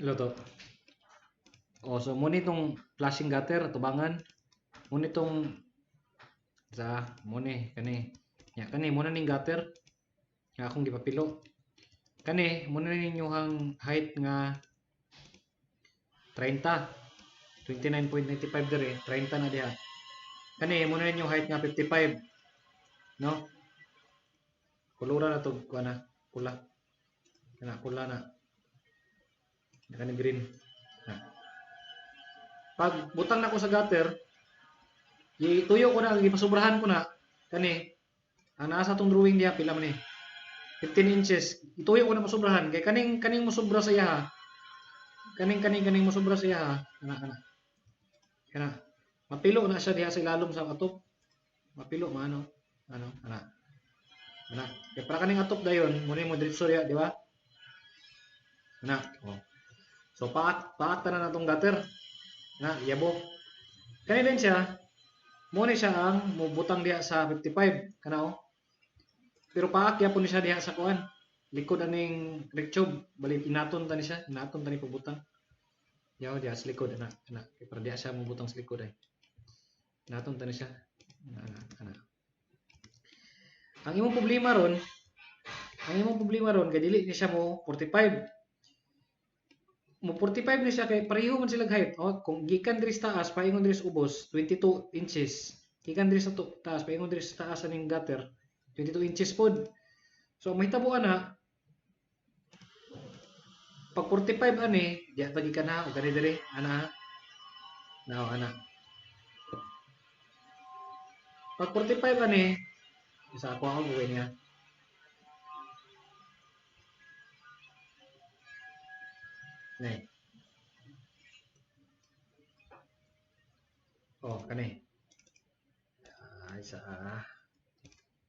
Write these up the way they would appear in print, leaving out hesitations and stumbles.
Ilo to. O so mo nitong flashing gutter tubangan. Mo nitong sa mo ni kani. Ya kani mo na ning gutter nga akong gipapilo. Kani mo na ninyong height nga 30. 29.95 dire, 30 na diha. Kani mo na ninyong height nga 55, no? Kulura na to kuana, pula. Kana pula na. Kani green. Na. Pag butang na ko sa gutter, ituyo ko na, gipasubrahan ko na. Kani, ang nasa tong drawing diha pila man ni? 15 inches. Ituyo ko na masubrahan kay kaning musubra sa iya ha. Kaning musubra sa iya ha. Kana. Mapilo na siya diha sa ilalom sa atop. Mapilo maano. Ana. Kay para kaning atop dayon, muna mo diretso diha, di ba? Ana. Oh. So paat na natong gutter. Na, yabo. Kani din siya, mo ni siya ang mubutang diha sa 55, kana oh. Pero paak yapon ni siya diha sa kuan. Likod aning rectube, bali inaton tani siya, inaton tani pagbutang. Yaw diha sa likod ana. Kay para diha siya mubutang sa likod ay. Inaton tani siya. Ana. Ang imong problema ron kay dili ni siya mo 45. Mo 45 ni siya kay pareho man sila height. Oh, kung gikan diri sa taas paingon diri sa ubos 22 inches. Gikan diri sa taas paingon diri sa taas aning gutter 22 inches pod. So mahitabo ana pag 45 ani, diya pa gikan na o diri ana. Now ana. Pag 45 ani, isa ako ang gawin niya. Nay. Oh, kani. Isa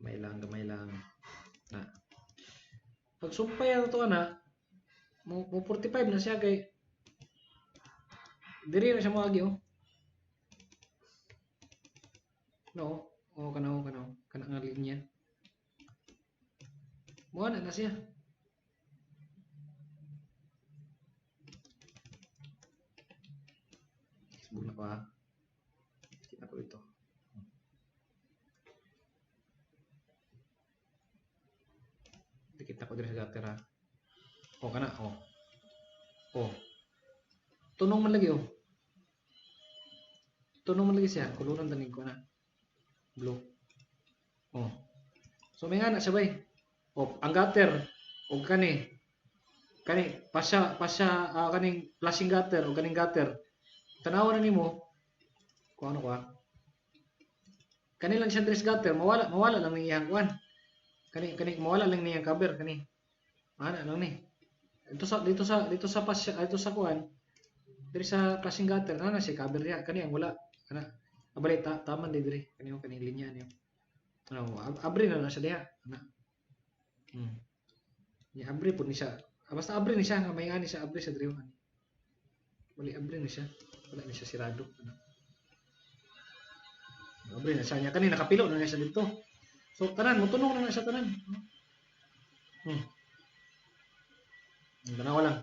may lang. Na. Pag sumpay to ana, mo 45 na siya kay diri na siya moagi oh. No, kana nga linya. Mo na siya. Buna pa. Kita ko ito. Kita ko diri sa gutter ha. Oh, kana oh. Oh. Tunong man lagi oh. Tunong man lagi siya, kuluran tanig ko na. Blue. Oh. So may nga na siya bay. Oh, ang gutter o kani pasya kaning flashing gutter o kaning gutter. Tanawan na nimo kung ano ka. Kani lang siya dress gutter, mawala lang ni iyang kuan. Kani mawala lang ni iyang cover kani. Ana lang ni. Dito sa pasya dito sa kuan. Diri sa flashing gutter na siya cover niya kani ang wala. Kana abali taman diri kani linya niyo. Ano, abri na siya diha. Ana. Ya abri po ni siya. Basta abri ni siya nga may ani siya abri sa diri. Bali abri ni siya. Wala ni siya sirado. Ano. Abri na siya niya kani nakapilo na siya dito. So tanan mo tunog na siya tanan. Tanawa lang.